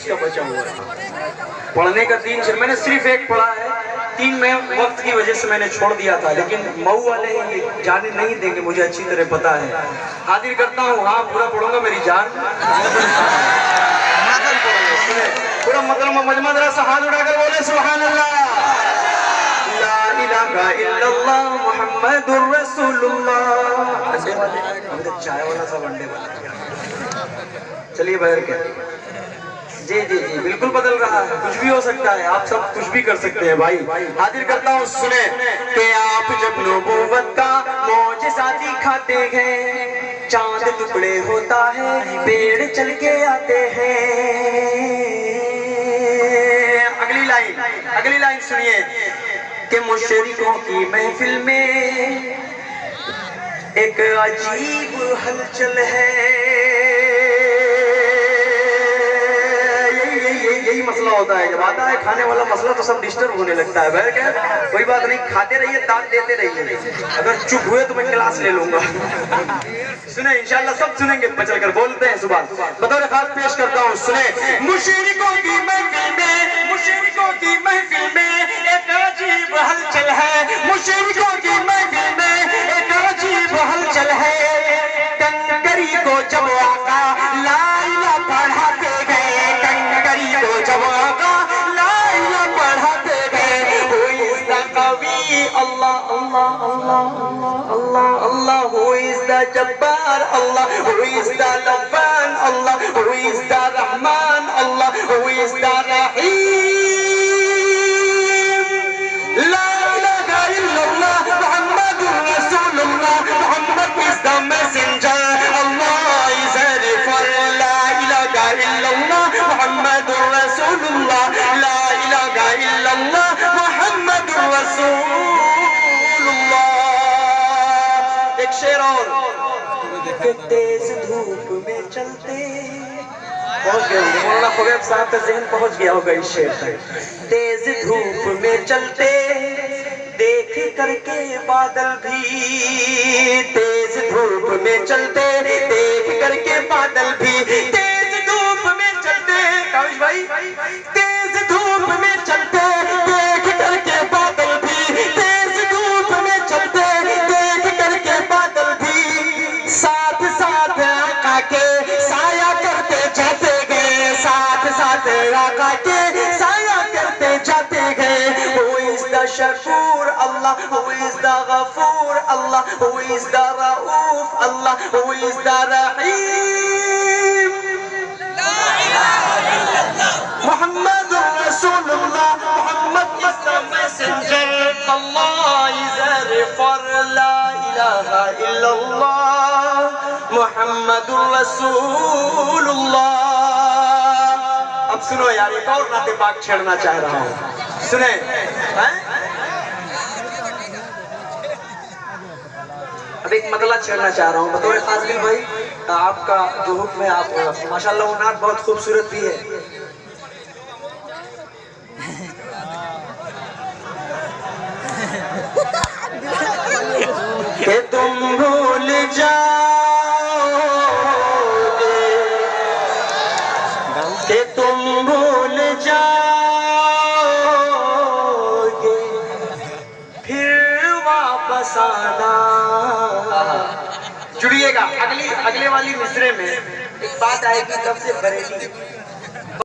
इसका बचा हुआ है। पढ़ने का 3 शेर मैंने सिर्फ एक पढ़ा है, 3 में वक्त की वजह से मैंने छोड़ दिया था, लेकिन मऊ वाले जाने नहीं देंगे, मुझे अच्छी तरह पता है। हाजिर करता हूँ, हाँ पूरा पढ़ूंगा मेरी जान। पूरा मतलब मजमा जरा सा हाथ उठाकर बोले सुभान अल्लाह, ला इलाहा इल्लल्लाह मुहम्मदुर रसूलुल्लाह। अंडे वाले हमने चाय वाला सब अंडे वाला। चलिए बाहर क्या, जी जी जी बिल्कुल बदल रहा है, कुछ भी हो सकता है, आप सब कुछ भी कर सकते हैं भाई। हाजिर करता हूँ, सुने कि आप जब नबूवत का मौजिज़ा दिखाते हैं, चांद टुकड़े होता है, पेड़ चल के आते हैं। अगली लाइन सुनिए कि मुशरिकों की महफिल में एक अजीब हलचल है। यही मसला होता है, जब आता है खाने वाला मसला तो सब डिस्टर्ब होने लगता है। वह क्या, कोई बात नहीं, खाते रहिए, दांत देते रहिए, अगर चुप हुए तो मैं क्लास ले लूंगा। सुने इंशाल्लाह सब सुनेंगे, बचल कर बोलते हैं सुबह। बतौर खास पेश करता हूँ, सुने मुशरिकों की महफिल में, मुशरिकों की महफिल में एक अजीब हलचल है, मुशरिकों की महफिल में एक अजीब हलचल है। कंकरी को जब आका ला इलाहा पढ़ाते गए, कंकरी को जब आका ला इलाहा पढ़ाते गए, हु इज द कवी Allah Allah Allah Allah Allah, who is the जब्बार अल्लाह, हु इज द लफान अल्लाह, हु इज द रहमान अल्लाह, हु इज द रहीम। ला इलाहा इल्लल्लाह मुहम्मदुर रसूलुल्लाह, Muhammad is the messenger, Allah is the for, ला इलाहा इल्लल्लाह मुहम्मदुर रसूलुल्लाह, ला इलाहा इल्लल्लाह मुहम्मदुर रसूलुल्लाह। एक शेर और, तेज धूप में चलते, पहुंच गए होंगे मौलाना खुबैब साहब का ज़हन पहुंच गया होगा इस शेर तक। तेज धूप में चलते देख करके बादल भी, तेज धूप में चलते देख करके बादल भी, तेज धूप में चलते, काविश भाई, तेज धूप में चलते देख करके बादल भी, तेज धूप में चलते देख करके बादल भी, साथ साथ आका के साया करते जाते गए, साथ साथ आका के साया करते जाते गए। हु इज द शकूर अल्लाह, हु इज द गफूर अल्लाह, हु इज द रऊफ अल्लाह, हु इज द रहीम। मुहम्मद रसूलुल्लाह, Muhammad is the messenger, Allah is the for, ला इलाहा इल्लल्लाह मुहम्मदुर रसूलुल्लाह। अब सुनो यार, एक और नाते पाक छेड़ना चाह रहा हूँ, सुने अब एक मतला छेड़ना चाह रहा हूँ। बतौर फाजिल भाई, आपका जो हुक्म है, आप माशाल्लाह वो नात बहुत खूबसूरत भी है। कि तुम भूल जाओगे, कि तुम भूल जाओगे, फिर वापस आना। जुड़िएगा, अगले वाली मिसरे में एक बात आएगी, लफ्ज़ बरेली,